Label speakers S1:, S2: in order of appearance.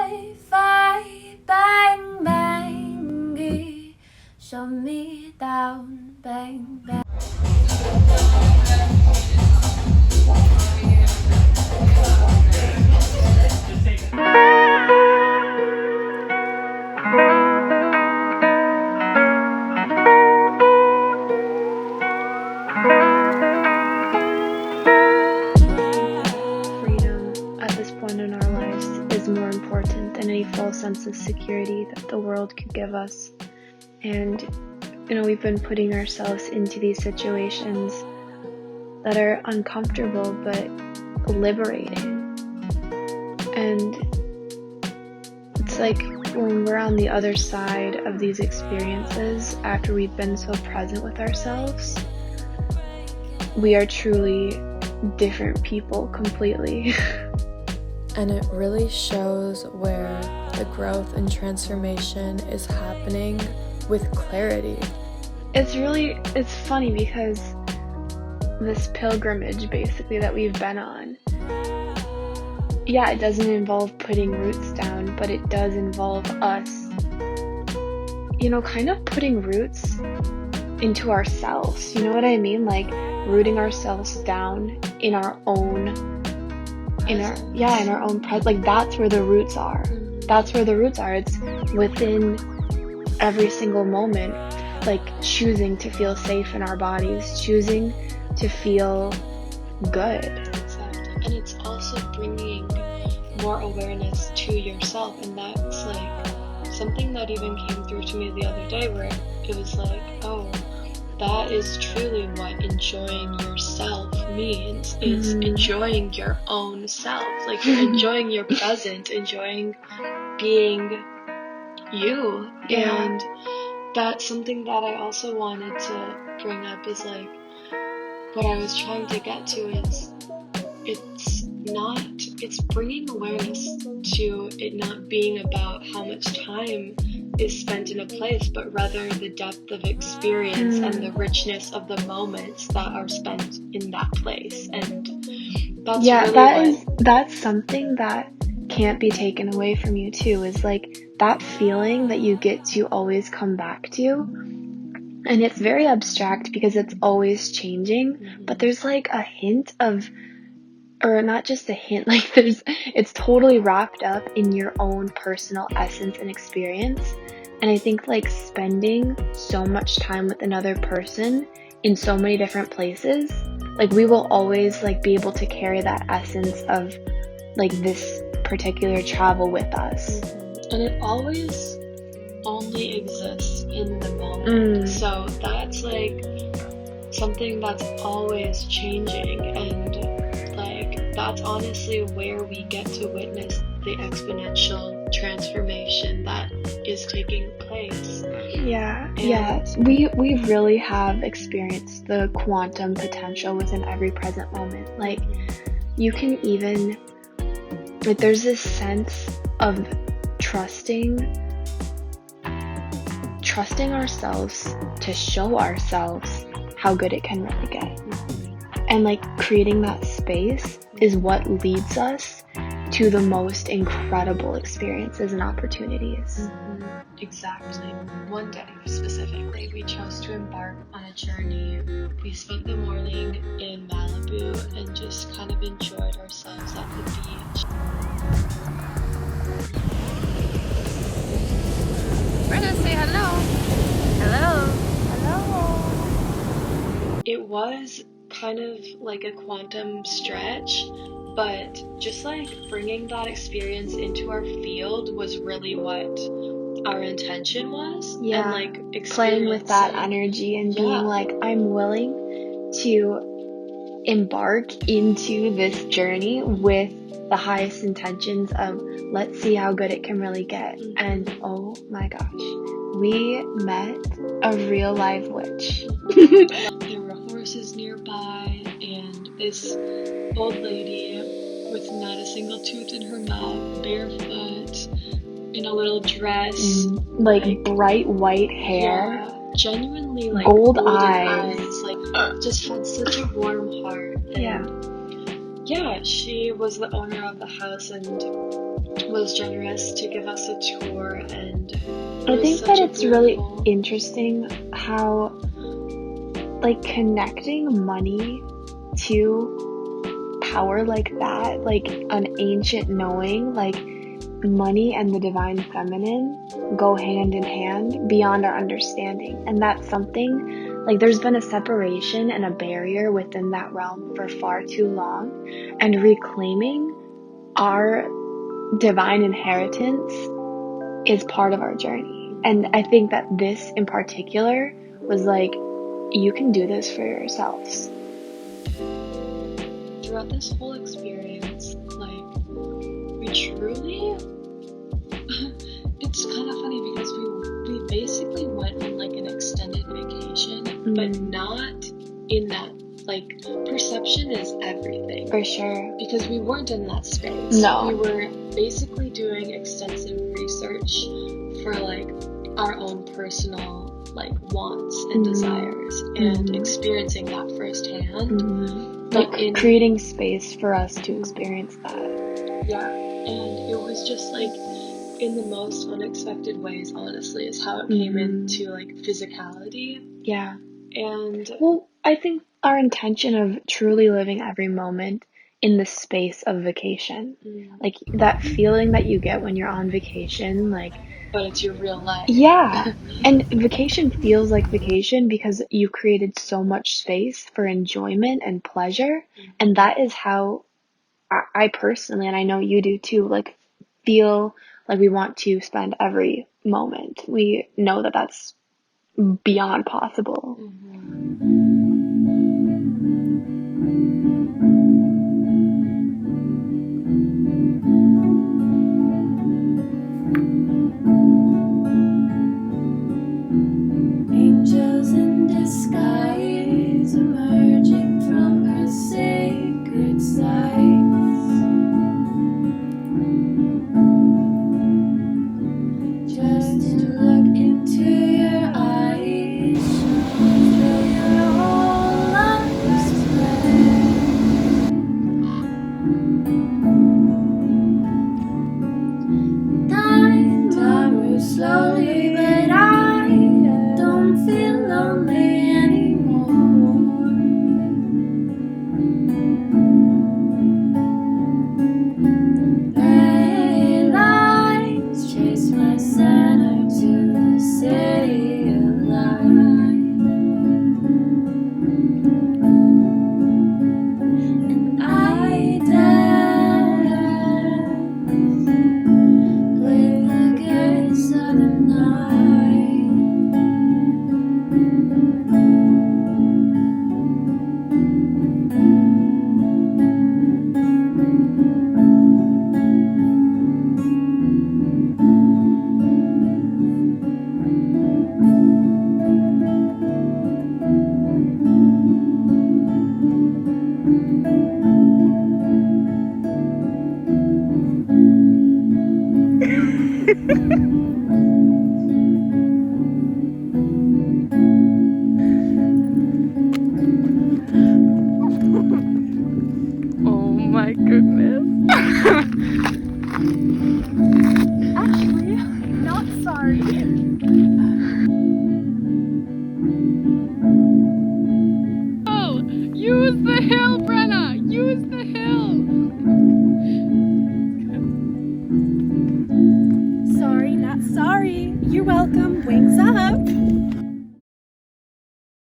S1: Wi-Fi, bang, bang, shut me down, bang, bang.
S2: In our lives is more important than any false sense of security that the world could give us. And we've been putting ourselves into these situations that are uncomfortable but liberating. And it's like when we're on the other side of these experiences, after we've been so present with ourselves, we are truly different people completely.
S1: And it really shows where the growth and transformation is happening with clarity.
S2: It's funny because this pilgrimage basically that we've been on, yeah, it doesn't involve putting roots down, but it does involve us, kind of putting roots into ourselves. You know what I mean? Like rooting ourselves down in our own presence. Like that's where the roots are. It's within every single moment, like choosing to feel safe in our bodies, choosing to feel good.
S3: Exactly. And it's also bringing more awareness to yourself, and that's like something that even came through to me the other day, where it was like, oh, that is truly what enjoying yourself means, is enjoying your own self. Like you're enjoying your present, enjoying being you.
S2: Yeah.
S3: And that's something that I also wanted to bring up, is like, what I was trying to get to is it's bringing awareness to it not being about how much time is spent in a place, but rather the depth of experience and the richness of the moments that are spent in that place. And
S2: that's something that can't be taken away from you too, is like that feeling that you get to always come back to. And it's very abstract because it's always changing, but there's like a hint of, or not just a hint, like it's totally wrapped up in your own personal essence and experience. And I think like spending so much time with another person in so many different places, like we will always like be able to carry that essence of like this particular travel with us.
S3: And it always only exists in the moment. So that's like something that's always changing, and like that's honestly where we get to witness the exponential transformation that is taking place.
S2: We really have experienced the quantum potential within every present moment. Like you can even, like there's this sense of trusting ourselves to show ourselves how good it can really get. And like creating that space is what leads us to the most incredible experiences and opportunities.
S3: Exactly. One day specifically, we chose to embark on a journey. We spent the morning in Malibu and just kind of enjoyed ourselves at the beach.
S1: Brenna, say hello. Hello.
S3: It was kind of like a quantum stretch, but just like bringing that experience into our field was really what our intention was.
S2: Yeah.
S3: And like
S2: playing with that energy and being like, I'm willing to embark into this journey with the highest intentions of let's see how good it can really get. And oh my gosh, we met a real live witch.
S3: There were horses nearby, and this old lady with not a single tooth in her mouth, barefoot, in a little dress,
S2: like bright white hair,
S3: genuinely like
S2: gold eyes.
S3: like just had such a warm heart. And yeah, she was the owner of the house and was generous to give us a tour, and
S2: I think that it's really interesting how, like, connecting money to power like that, like an ancient knowing, like money and the divine feminine go hand in hand beyond our understanding. And that's something, like, there's been a separation and a barrier within that realm for far too long, and reclaiming our divine inheritance is part of our journey. And I think that this in particular was like, you can do this for yourselves.
S3: Throughout this whole experience, like, we truly, it's kind of funny because we basically went on like an extended vacation, but not in that, like, perception is everything.
S2: For sure.
S3: Because we weren't in that space.
S2: No.
S3: We were basically doing extensive research for like our own personal like wants and desires, and experiencing that firsthand.
S2: Like creating space for us to experience that.
S3: Yeah, and it was just like in the most unexpected ways, honestly, is how it came into like physicality.
S2: Yeah.
S3: And
S2: well, I think our intention of truly living every moment in the space of vacation, like that feeling that you get when you're on vacation, like,
S3: but it's your real life.
S2: Yeah. And vacation feels like vacation because you created so much space for enjoyment and pleasure. And that is how I personally, and I know you do too, like, feel like we want to spend every moment. We know that that's beyond possible.
S1: Angels in disguise emerging from her sacred sights. Just to look into your eyes, feel your whole life's play. Time moves slowly, but I don't feel lonely anymore. Red lights chase my center to the city of light, and I dance with the gaze of the night.
S4: Oh my goodness.
S5: Actually, not sorry.
S4: Oh, use the hill, Brenna! Use the hill!
S5: Sorry, not sorry. You're welcome. Wings